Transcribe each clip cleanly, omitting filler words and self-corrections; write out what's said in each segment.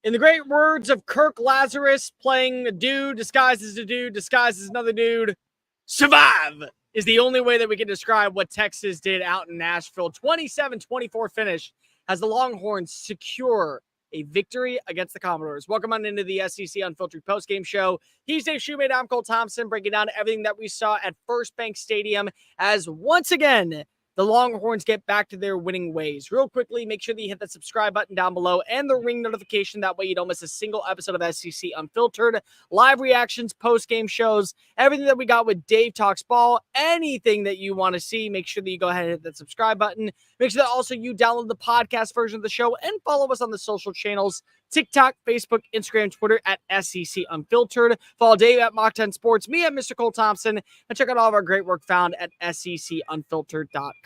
In the great words of Kirk Lazarus, playing a dude disguised as a dude, disguised as another dude, survive is the only way that we can describe what Texas did out in Nashville. 27-24 finish as the Longhorns secure a victory against the Commodores. Welcome on into the SEC Unfiltered postgame show. He's Dave Shumate. I'm Cole Thompson, breaking down everything that we saw at First Bank Stadium as once again, the Longhorns get back to their winning ways. Real quickly, make sure that you hit that subscribe button down below and the ring notification. That way you don't miss a single episode of SEC Unfiltered. Live reactions, post-game shows, everything that we got with Dave Talks Ball, anything that you want to see, make sure that you go ahead and hit that subscribe button. Make sure that also you download the podcast version of the show and follow us on the social channels, TikTok, Facebook, Instagram, Twitter at SEC Unfiltered. Follow Dave at Mock 10 Sports, me at Mr. Cole Thompson, and check out all of our great work found at SECUnfiltered.com.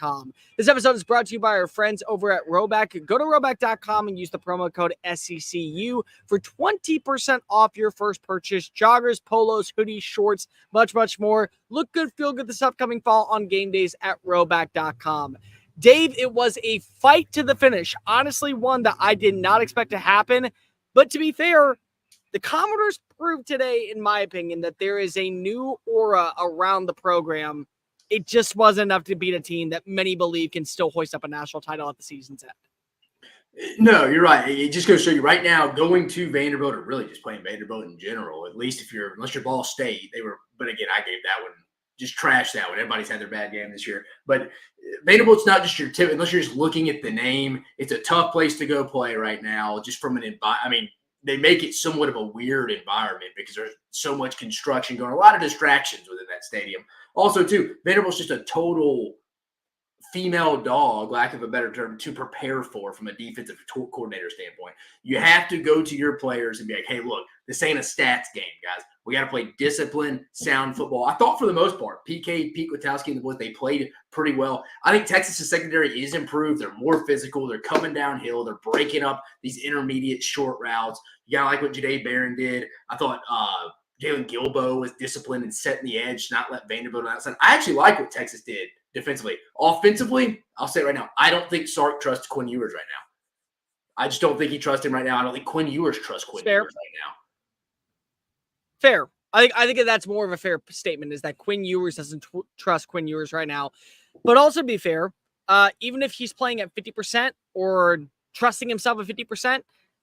This episode is brought to you by our friends over at Roback. Go to Roback.com and use the promo code SECU for 20% off your first purchase. Joggers, polos, hoodies, shorts, much, much more. Look good, feel good this upcoming fall on game days at Roback.com. Dave, it was a fight to the finish. Honestly, one that I did not expect to happen. But to be fair, the Commodores proved today, in my opinion, that there is a new aura around the program. It just wasn't enough to beat a team that many believe can still hoist up a national title at the season's end. No, you're right. It just goes to show you right now, going to Vanderbilt, or really just playing Vanderbilt in general, at least unless you're Ball State, but again, I gave that one, just trash that one. Everybody's had their bad game this year. But Vanderbilt's not just your tip, unless you're just looking at the name. It's a tough place to go play right now, just from an environment. I mean, they make it somewhat of a weird environment because there's so much construction going, a lot of distractions within that stadium. Also, too, Vanderbilt's just a total female dog, lack of a better term, to prepare for from a defensive coordinator standpoint. You have to go to your players and be like, hey, look, this ain't a stats game, guys. We got to play disciplined, sound football. I thought for the most part, PK, Pete Kwiatkowski, and the boys, they played pretty well. I think Texas' secondary is improved. They're more physical. They're coming downhill. They're breaking up these intermediate short routes. You got to like what Jadae Barron did. I thought Jalen Gilbo was disciplined and setting the edge, not let Vanderbilt on outside. I actually like what Texas did defensively. Offensively, I'll say it right now, I don't think Sark trusts Quinn Ewers right now. I just don't think he trusts him right now. I don't think Quinn Ewers trusts Quinn Ewers right now. Fair. I think that's more of a fair statement, is that Quinn Ewers doesn't trust Quinn Ewers right now. But also, to be fair, even if he's playing at 50% or trusting himself at 50%,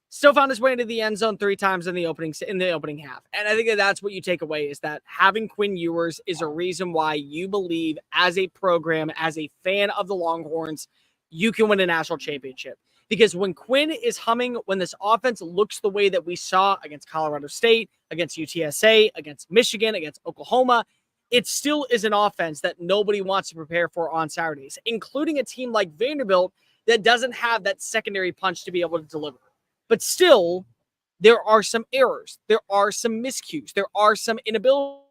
still found his way into the end zone 3 times in the opening half. And I think that's what you take away, is that having Quinn Ewers is a reason why you believe, as a program, as a fan of the Longhorns, you can win a national championship. Because when Quinn is humming, when this offense looks the way that we saw against Colorado State, against UTSA, against Michigan, against Oklahoma, it still is an offense that nobody wants to prepare for on Saturdays, including a team like Vanderbilt that doesn't have that secondary punch to be able to deliver. But still, there are some errors. There are some miscues. There are some inabilities.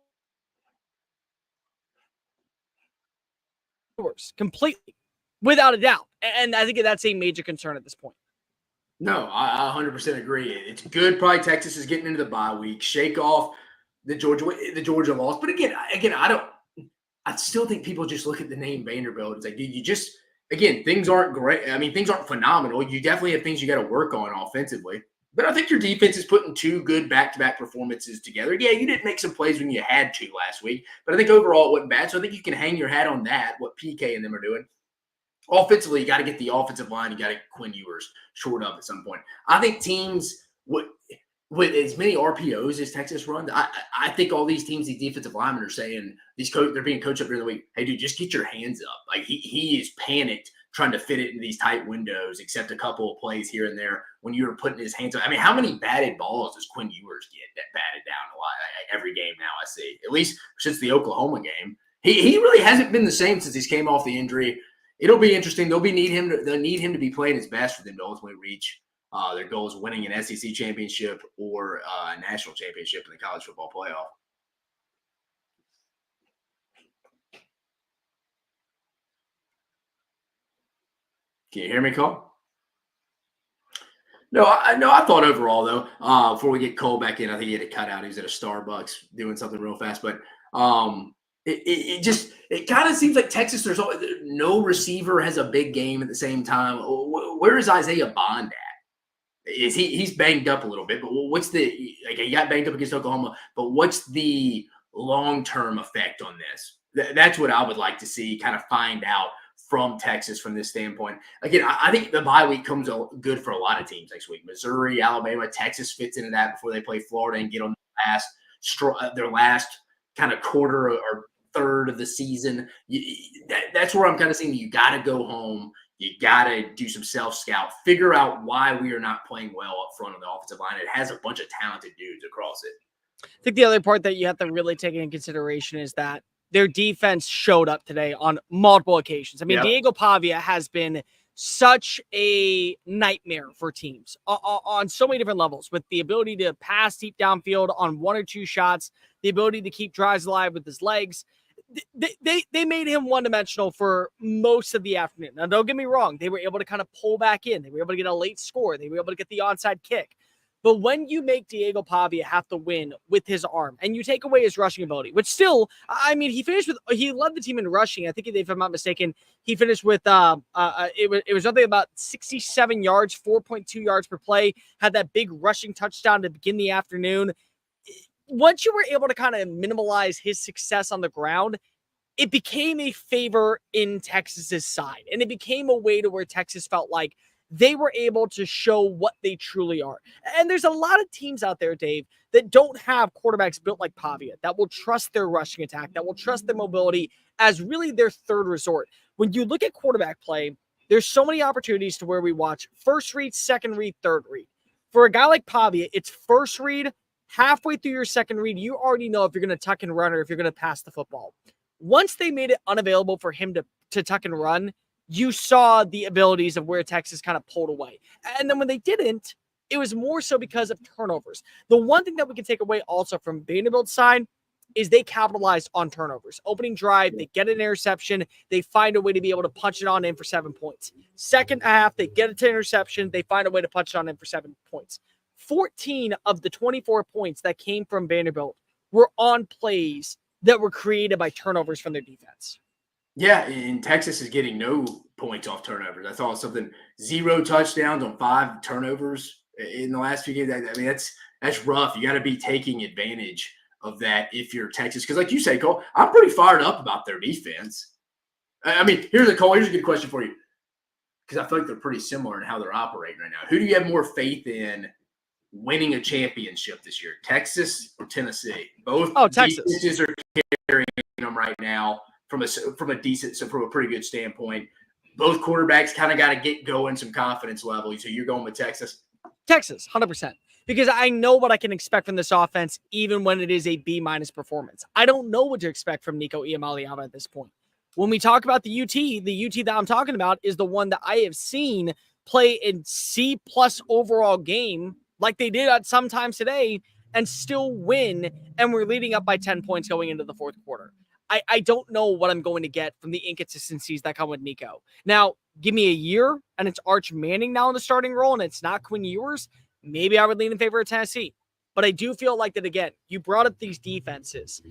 Completely. Without a doubt. And I think that's a major concern at this point. No, I 100% agree. It's good. Probably Texas is getting into the bye week. Shake off the Georgia loss. But again, I still think people just look at the name Vanderbilt. It's like, dude, things aren't great. I mean, things aren't phenomenal. You definitely have things you got to work on offensively. But I think your defense is putting 2 good back-to-back performances together. Yeah, you didn't make some plays when you had to last week. But I think overall it wasn't bad. So I think you can hang your hat on that, what PK and them are doing. Offensively, you got to get the offensive line. You got to get Quinn Ewers short up at some point. I think teams with as many RPOs as Texas runs, I think all these teams, these defensive linemen are saying, they're being coached up during the week, hey, dude, just get your hands up. Like, he is panicked trying to fit it into these tight windows, except a couple of plays here and there when you were putting his hands up. I mean, how many batted balls does Quinn Ewers get that batted down a lot every game now, I see, at least since the Oklahoma game. He really hasn't been the same since he came off the injury. It'll be interesting. They'll need him to be playing his best for them to ultimately reach their goal is winning an SEC championship or a national championship in the college football playoff. Can you hear me, Cole? No, I thought overall, though, before we get Cole back in, I think he had it cut out. He was at a Starbucks doing something real fast. But it kind of seems like Texas, there's no receiver has a big game at the same time. Where is Isaiah Bond at? He's banged up a little bit, but what's the like? He got banged up against Oklahoma, but what's the long-term effect on this? That's what I would like to see, kind of find out from Texas from this standpoint. Again, I think the bye week comes good for a lot of teams next week. Missouri, Alabama, Texas fits into that before they play Florida and get on their last kind of quarter or third of the season. That's where I'm kind of saying you got to go home. You got to do some self-scout, figure out why we are not playing well up front on the offensive line. It has a bunch of talented dudes across it. I think the other part that you have to really take into consideration is that their defense showed up today on multiple occasions. I mean, Yep. Diego Pavia has been such a nightmare for teams on so many different levels, with the ability to pass deep downfield on one or two shots, the ability to keep drives alive with his legs. They made him one-dimensional for most of the afternoon. Now, don't get me wrong. They were able to kind of pull back in. They were able to get a late score. They were able to get the onside kick. But when you make Diego Pavia have to win with his arm and you take away his rushing ability, which still, I mean, he led the team in rushing. I think if I'm not mistaken, he finished with, it was something about 67 yards, 4.2 yards per play, had that big rushing touchdown to begin the afternoon. Once you were able to kind of minimalize his success on the ground, it became a favor in Texas's side. And it became a way to where Texas felt like they were able to show what they truly are. And there's a lot of teams out there, Dave, that don't have quarterbacks built like Pavia, that will trust their rushing attack, that will trust their mobility as really their third resort. When you look at quarterback play, there's so many opportunities to where we watch first read, second read, third read. For a guy like Pavia, it's first read. Halfway through your second read, you already know if you're going to tuck and run or if you're going to pass the football. Once they made it unavailable for him to tuck and run, you saw the abilities of where Texas kind of pulled away. And then when they didn't, it was more so because of turnovers. The one thing that we can take away also from Vanderbilt's side is they capitalized on turnovers. Opening drive, they get an interception. They find a way to be able to punch it on in for 7 points. Second half, they get it to interception. They find a way to punch it on in for 7 points. 14 of the 24 points that came from Vanderbilt were on plays that were created by turnovers from their defense. Yeah, and Texas is getting no points off turnovers. I thought something 0 touchdowns on 5 turnovers in the last few games. I mean, that's rough. You got to be taking advantage of that if you're Texas. Because like you say, Cole, I'm pretty fired up about their defense. I mean, here's a good question for you. Because I feel like they're pretty similar in how they're operating right now. Who do you have more faith in winning a championship this year, Texas or Tennessee? Both Texas. defenses are carrying them right now from a pretty good standpoint. Both quarterbacks kind of got to get going, some confidence level. So you're going with Texas? Texas, 100%. Because I know what I can expect from this offense, even when it is a B- performance. I don't know what to expect from Nico Iamaleava at this point. When we talk about the UT that I'm talking about is the one that I have seen play in C+ overall game like they did at sometimes today and still win, and we're leading up by 10 points going into the fourth quarter. I don't know what I'm going to get from the inconsistencies that come with Nico. Now, give me a year, and it's Arch Manning now in the starting role, and it's not Quinn Ewers. Maybe I would lean in favor of Tennessee. But I do feel like that, again, you brought up these defenses.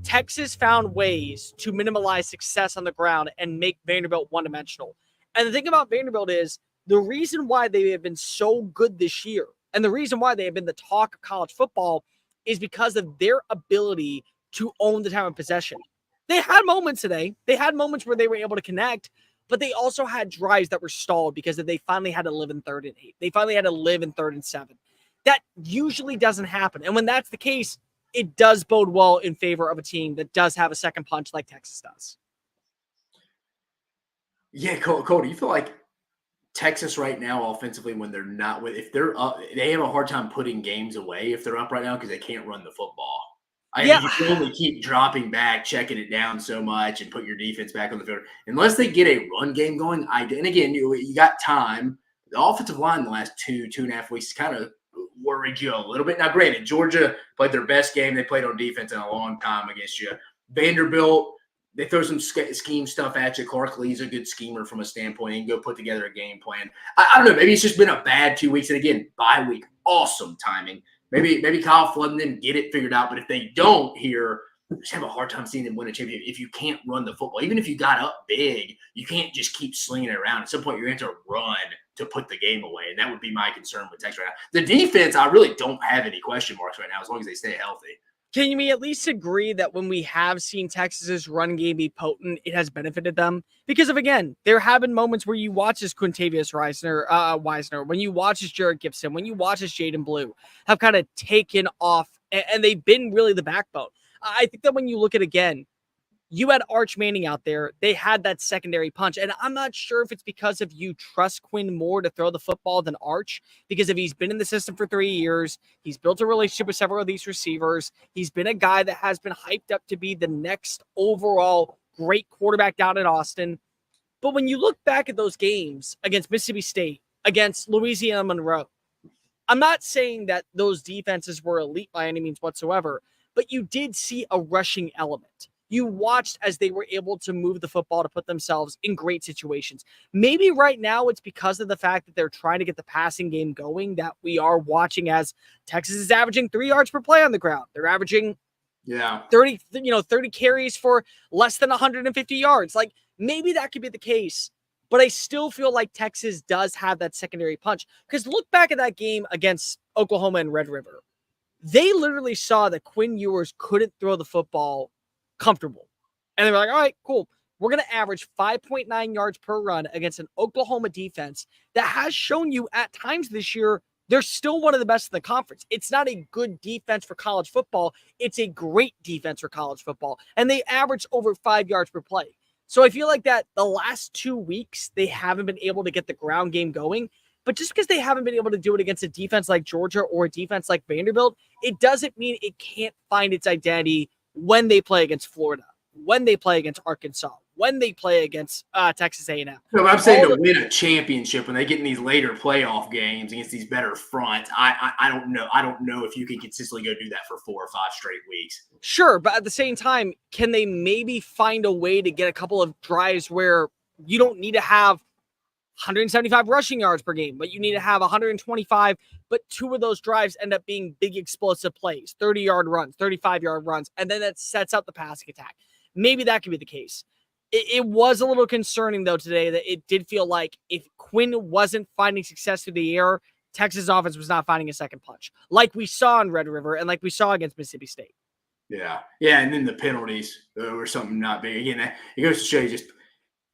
Texas found ways to minimize success on the ground and make Vanderbilt one-dimensional. And the thing about Vanderbilt is the reason why they have been so good this year and the reason why they have been the talk of college football is because of their ability to own the time of possession. They had moments today. They had moments where they were able to connect, but they also had drives that were stalled because they finally had to live in 3rd and 8. They finally had to live in 3rd and 7. That usually doesn't happen. And when that's the case, it does bode well in favor of a team that does have a second punch like Texas does. Yeah, Cole, do you feel like Texas right now offensively, when they're not if they're up, they have a hard time putting games away if they're up right now because they can't run the football? You can only keep dropping back, checking it down so much, and put your defense back on the field. Unless they get a run game going, and again, you got time. The offensive line in the last 2.5 weeks kind of worried you a little bit. Now, granted, Georgia played their best game they played on defense in a long time against you. Vanderbilt, they throw some scheme stuff at you. Clark Lee's a good schemer from a standpoint and go put together a game plan. I don't know. Maybe it's just been a bad 2 weeks. And again, bye week, awesome timing. Maybe Kyle Flood and them get it figured out. But if they don't here, I just have a hard time seeing them win a championship if you can't run the football. Even if you got up big, you can't just keep slinging it around. At some point, you're going to run to put the game away. And that would be my concern with Texas right now. The defense, I really don't have any question marks right now as long as they stay healthy. Can we at least agree that when we have seen Texas's run game be potent, it has benefited them? Because again, there have been moments where you watch this Quintavious Wisner, when you watch this Jared Gibson, when you watch this Jaden Blue, have kind of taken off, and they've been really the backbone. I think that when you look at, again, you had Arch Manning out there. They had that secondary punch. And I'm not sure if it's because of you trust Quinn more to throw the football than Arch, because if he's been in the system for 3 years, he's built a relationship with several of these receivers. He's been a guy that has been hyped up to be the next overall great quarterback down in Austin. But when you look back at those games against Mississippi State, against Louisiana Monroe, I'm not saying that those defenses were elite by any means whatsoever, but you did see a rushing element. You watched as they were able to move the football to put themselves in great situations. Maybe right now it's because of the fact that they're trying to get the passing game going that we are watching as Texas is averaging 3 yards per play on the ground. They're averaging 30 carries for less than 150 yards. Like, maybe that could be the case, but I still feel like Texas does have that secondary punch. Because look back at that game against Oklahoma and Red River. They literally saw that Quinn Ewers couldn't throw the football comfortable. And they were like, all right, cool. We're going to average 5.9 yards per run against an Oklahoma defense that has shown you at times this year they're still one of the best in the conference. It's not a good defense for college football. It's a great defense for college football. And they average over 5 yards per play. So I feel like that the last 2 weeks, they haven't been able to get the ground game going. But just because they haven't been able to do it against a defense like Georgia or a defense like Vanderbilt, it doesn't mean it can't find its identity when they play against Florida, when they play against Arkansas, when they play against Texas A&M. No, I'm saying to win a championship when they get in these later playoff games against these better fronts, I don't know. I don't know if you can consistently go do that for 4 or 5 straight weeks. Sure, but at the same time, can they maybe find a way to get a couple of drives where you don't need to have 175 rushing yards per game, but you need to have 125, but 2 of those drives end up being big explosive plays, 30-yard runs, 35-yard runs, and then that sets up the passing attack. Maybe that could be the case. It was a little concerning, though, today that it did feel like if Quinn wasn't finding success through the air, Texas offense was not finding a second punch, like we saw in Red River and like we saw against Mississippi State. Yeah, and then the penalties were something not big. Again, it goes to show you just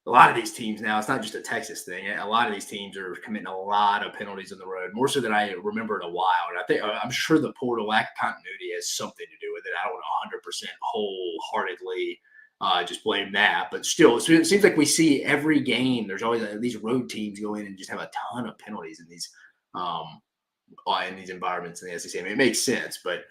a lot of these teams now, it's not just a Texas thing. A lot of these teams are committing a lot of penalties on the road, more so than I remember in a while. And I'm sure the portal lack of continuity has something to do with it. I don't 100% wholeheartedly just blame that, but still, it seems like we see every game. There's always these road teams go in and just have a ton of penalties in these environments in the SEC. I mean, it makes sense, but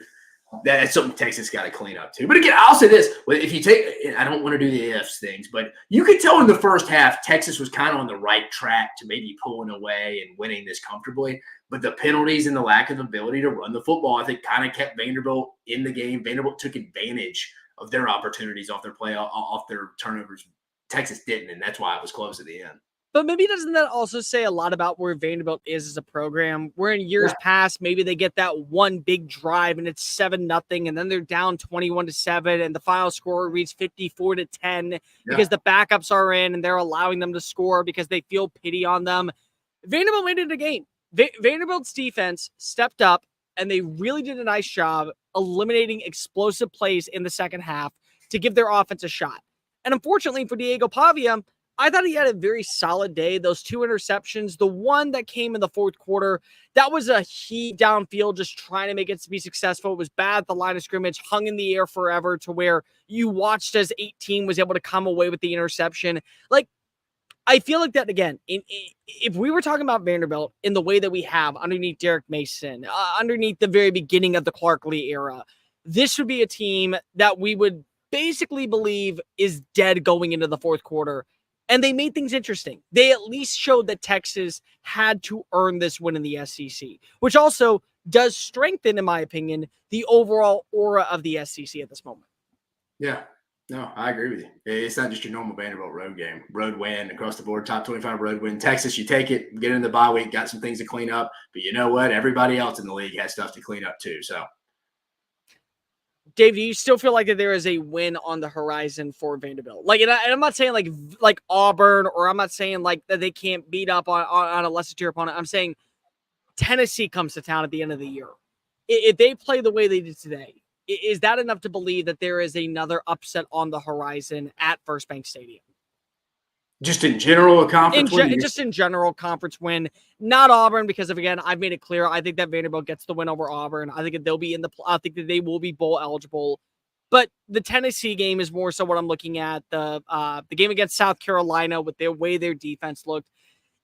that's something Texas got to clean up too. But again, I'll say this: if you take, I don't want to do the ifs things, but you could tell in the first half Texas was kind of on the right track to maybe pulling away and winning this comfortably. But the penalties and the lack of ability to run the football, I think, kind of kept Vanderbilt in the game. Vanderbilt took advantage of their opportunities off their turnovers. Texas didn't, and that's why it was close at the end. But maybe doesn't that also say a lot about where Vanderbilt is as a program? Where in years past, maybe they get that one big drive and it's 7-0, and then they're down 21-7, and the final score reads 54-10 because the backups are in and they're allowing them to score because they feel pity on them. Vanderbilt made it a game. Vanderbilt's defense stepped up, and they really did a nice job eliminating explosive plays in the second half to give their offense a shot. And unfortunately for Diego Pavia, I thought he had a very solid day. Those 2 interceptions, the one that came in the fourth quarter, that was a heat downfield, just trying to make it to be successful. It was bad at the line of scrimmage, hung in the air forever to where you watched as 18 was able to come away with the interception. Like, I feel like that, again, if we were talking about Vanderbilt in the way that we have underneath Derek Mason, underneath the very beginning of the Clark Lee era, this would be a team that we would basically believe is dead going into the fourth quarter. And they made things interesting. They at least showed that Texas had to earn this win in the SEC, which also does strengthen, in my opinion, the overall aura of the SEC at this moment. Yeah, no, I agree with you. It's not just your normal Vanderbilt road game. Road win across the board, top 25 road win. Texas, you take it, get in the bye week, got some things to clean up. But you know what? Everybody else in the league has stuff to clean up too. So Dave, do you still feel like that there is a win on the horizon for Vanderbilt? Like, and I'm not saying like Auburn, or I'm not saying like that they can't beat up on a lesser tier opponent. I'm saying Tennessee comes to town at the end of the year. If they play the way they did today, is that enough to believe that there is another upset on the horizon at First Bank Stadium? Just in general, a conference win? Just in general, conference win. Not Auburn, because again, I've made it clear. I think that Vanderbilt gets the win over Auburn. I think that they'll be I think that they will be bowl eligible. But the Tennessee game is more so what I'm looking at. The game against South Carolina, with their way their defense looked.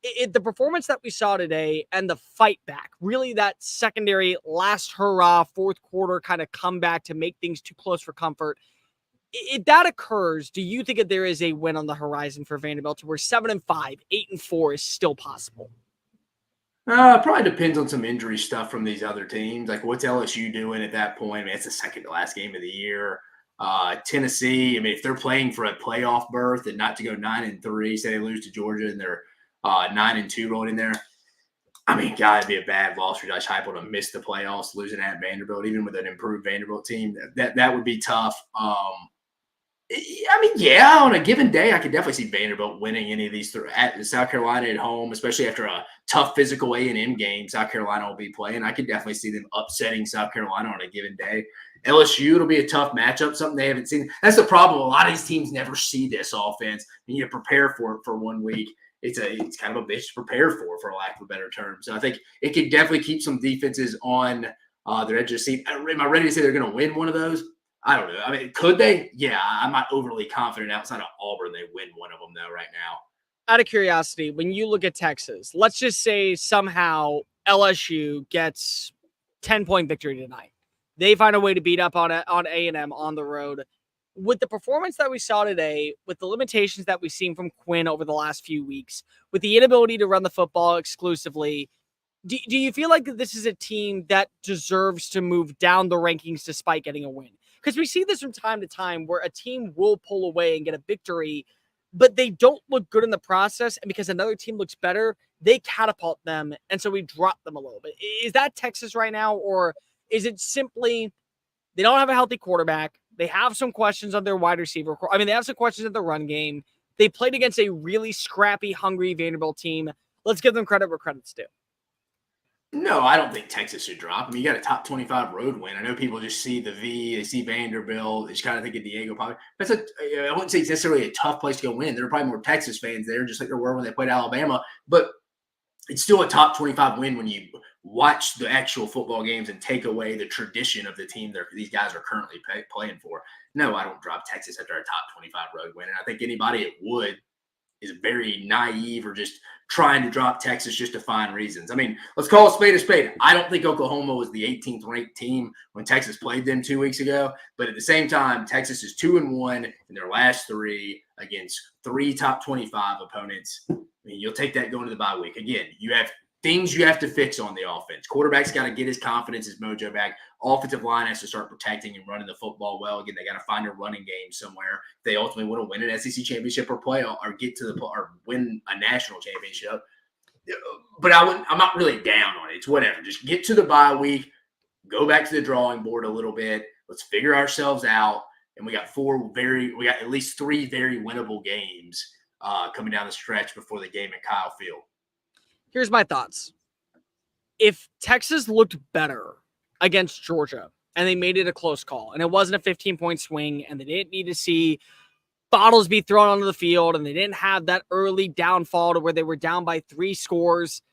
The performance that we saw today and the fight back, really that secondary last hurrah, fourth quarter kind of comeback to make things too close for comfort. If that occurs, do you think that there is a win on the horizon for Vanderbilt to where 7-5, 8-4 is still possible? Probably depends on some injury stuff from these other teams. Like, what's LSU doing at that point? I mean, it's the second to last game of the year. Tennessee, I mean, if they're playing for a playoff berth and not to go 9-3, say they lose to Georgia and they're 9-2 rolling in there. I mean, God, it'd be a bad loss for Josh Heupel to miss the playoffs, losing at Vanderbilt, even with an improved Vanderbilt team. That would be tough. I mean, yeah, on a given day, I could definitely see Vanderbilt winning any of these at South Carolina at home, especially after a tough physical A&M game South Carolina will be playing. I could definitely see them upsetting South Carolina on a given day. LSU, it'll be a tough matchup, something they haven't seen. That's the problem. A lot of these teams never see this offense, and you prepare for it for 1 week. It's kind of a bitch to prepare for lack of a better term. So I think it could definitely keep some defenses on their edge of the seat. Am I ready to say they're going to win one of those? I don't know. I mean, could they? Yeah, I'm not overly confident outside of Auburn they win one of them, though, right now. Out of curiosity, when you look at Texas, let's just say somehow LSU gets 10-point victory tonight. They find a way to beat up on A&M on the road. With the performance that we saw today, with the limitations that we've seen from Quinn over the last few weeks, with the inability to run the football exclusively, do you feel like this is a team that deserves to move down the rankings despite getting a win? Because we see this from time to time where a team will pull away and get a victory, but they don't look good in the process. And because another team looks better, they catapult them. And so we drop them a little bit. Is that Texas right now? Or is it simply they don't have a healthy quarterback? They have some questions on their wide receiver. I mean, they have some questions at the run game. They played against a really scrappy, hungry Vanderbilt team. Let's give them credit where credit's due. No, I don't think Texas should drop. I mean, you got a top 25 road win. I know people just see the V, they see Vanderbilt, they just kind of think of Diego. Probably. I wouldn't say it's necessarily a tough place to go win. There are probably more Texas fans there, just like there were when they played Alabama. But it's still a top 25 win when you watch the actual football games and take away the tradition of the team these guys are currently playing for. No, I don't drop Texas after a top 25 road win. And I think anybody that would is very naive or just trying to drop Texas just to find reasons. I mean, let's call a spade a spade. I don't think Oklahoma was the 18th ranked team when Texas played them 2 weeks ago. But at the same time, Texas is 2-1 in their last 3 against 3 top 25 opponents. I mean, you'll take that going to the bye week. Again, you have things you have to fix on the offense. Quarterback's got to get his confidence, his mojo back. Offensive line has to start protecting and running the football well. Again, they got to find a running game somewhere. If they ultimately want to win an SEC championship or get to or win a national championship. But I'm not really down on it. It's whatever. Just get to the bye week, go back to the drawing board a little bit. Let's figure ourselves out. And we got at least 3 very winnable games coming down the stretch before the game at Kyle Field. Here's my thoughts. If Texas looked better against Georgia and they made it a close call and it wasn't a 15-point swing and they didn't need to see bottles be thrown onto the field and they didn't have that early downfall to where they were down by 3 scores,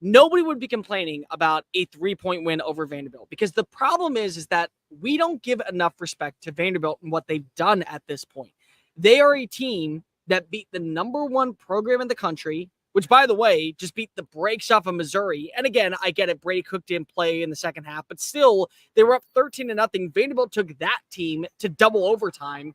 nobody would be complaining about a 3-point win over Vanderbilt. Because the problem is that we don't give enough respect to Vanderbilt and what they've done at this point. They are a team that beat the #1 program in the country, which, by the way, just beat the brakes off of Missouri. And again, I get it. Brady Cook didn't play in the second half, but still, they were up 13-0. Vanderbilt took that team to double overtime.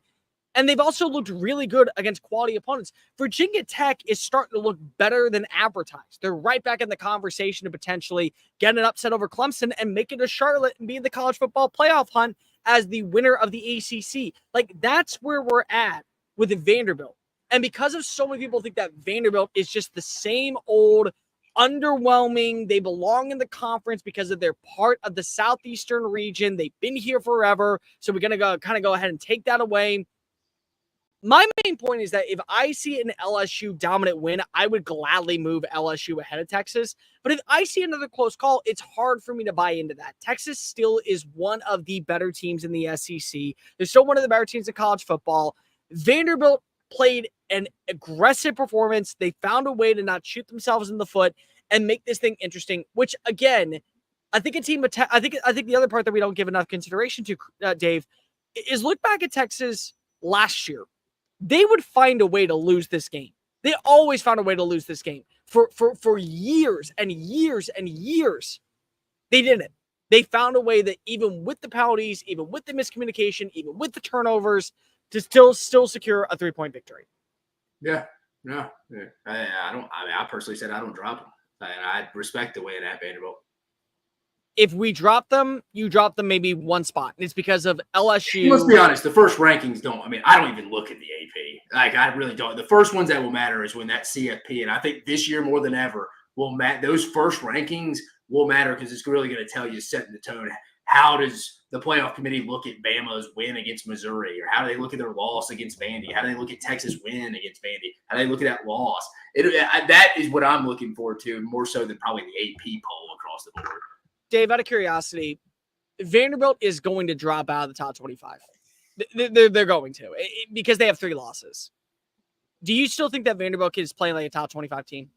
And they've also looked really good against quality opponents. Virginia Tech is starting to look better than advertised. They're right back in the conversation to potentially get an upset over Clemson and make it to Charlotte and be in the college football playoff hunt as the winner of the ACC. Like, that's where we're at with Vanderbilt. And because of so many people think that Vanderbilt is just the same old underwhelming. They belong in the conference because of their part of the Southeastern region. They've been here forever. So we're going to go ahead and take that away. My main point is that if I see an LSU dominant win, I would gladly move LSU ahead of Texas. But if I see another close call, it's hard for me to buy into that. Texas still is one of the better teams in the SEC. They're still one of the better teams in college football. Vanderbilt played an aggressive performance. They found a way to not shoot themselves in the foot and make this thing interesting, which again, I think I think the other part that we don't give enough consideration to, Dave, is look back at Texas last year. They would find a way to lose this game. They always found a way to lose this game for years and years and years. They didn't. They found a way that even with the penalties, even with the miscommunication, even with the turnovers, to still secure a 3-point victory. Yeah, no, yeah. I personally said I don't drop them, and I respect the win at Vanderbilt. If we drop them, you drop them maybe one spot. And it's because of LSU. Let's be honest. The first rankings don't. I mean, I don't even look at the AP. Like, I really don't. The first ones that will matter is when that CFP, and I think this year more than ever, those first rankings will matter because it's really going to tell you, setting the tone. How does the playoff committee look at Bama's win against Missouri? Or how do they look at their loss against Vandy? How do they look at Texas' win against Vandy? How do they look at that loss? That is what I'm looking forward to, more so than probably the AP poll across the board. Dave, out of curiosity, Vanderbilt is going to drop out of the top 25. They're going to because they have 3 losses. Do you still think that Vanderbilt is playing like a top 25 team?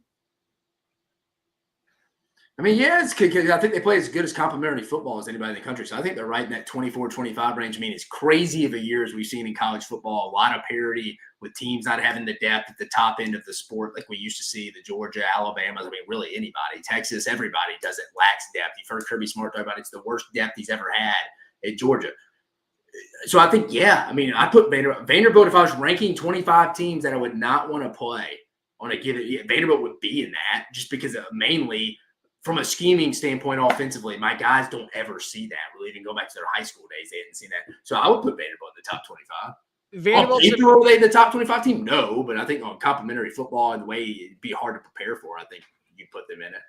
I mean, yeah, it's good. I think they play as good as complimentary football as anybody in the country. So I think they're right in that 24-25 range. I mean, it's crazy of a year as we've seen in college football. A lot of parity with teams not having the depth at the top end of the sport like we used to see, the Georgia, Alabama. I mean, really anybody. Texas, everybody doesn't lacks depth. You've heard Kirby Smart talk about it's the worst depth he's ever had at Georgia. So I think, yeah, I mean, I put Vanderbilt, if I was ranking 25 teams that I would not want to play on a given, Vanderbilt would be in that just because mainly – from a scheming standpoint offensively, my guys don't ever see that. Really, even go back to their high school days, they didn't see that. So I would put Vanderbilt in the top 25. Are they the top 25 team? No, but I think on complimentary football and the way it'd be hard to prepare for, I think you put them in it.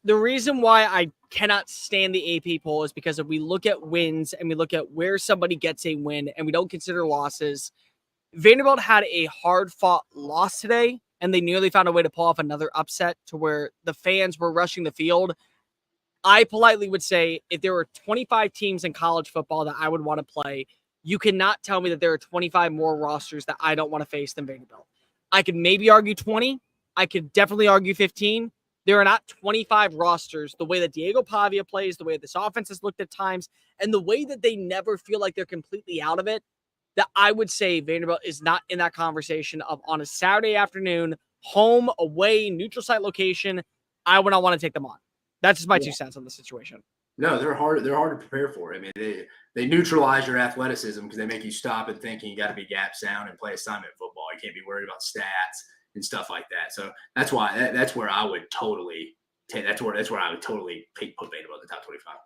The reason why I cannot stand the AP poll is because if we look at wins and we look at where somebody gets a win and we don't consider losses, Vanderbilt had a hard-fought loss today, and they nearly found a way to pull off another upset to where the fans were rushing the field. I politely would say if there were 25 teams in college football that I would want to play, you cannot tell me that there are 25 more rosters that I don't want to face than Vanderbilt. I could maybe argue 20. I could definitely argue 15. There are not 25 rosters, the way that Diego Pavia plays, the way this offense has looked at times, and the way that they never feel like they're completely out of it, that I would say Vanderbilt is not in that conversation of on a Saturday afternoon, home, away, neutral site location. I would not want to take them on. That's just my 2 cents on the situation. No, they're hard to prepare for. I mean, they neutralize your athleticism because they make you stop and think you got to be gap sound and play assignment football. You can't be worried about stats and stuff like that. So that's where I would totally put Vanderbilt in the top 25.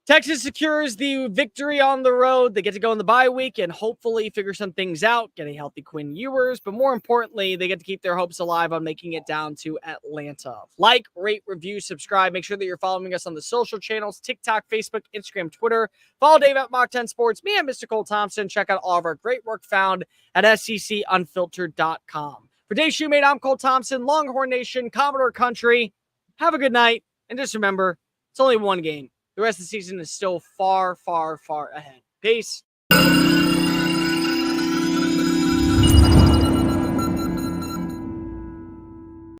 Texas secures the victory on the road. They get to go in the bye week and hopefully figure some things out, get a healthy Quinn Ewers, but more importantly, they get to keep their hopes alive on making it down to Atlanta. Like, rate, review, subscribe. Make sure that you're following us on the social channels, TikTok, Facebook, Instagram, Twitter. Follow Dave at Mach 10 Sports, me and Mr. Cole Thompson. Check out all of our great work found at SECunfiltered.com. For Dave Shumate, I'm Cole Thompson, Longhorn Nation, Commodore Country. Have a good night, and just remember, it's only one game. The rest of the season is still far, far, far ahead. Peace.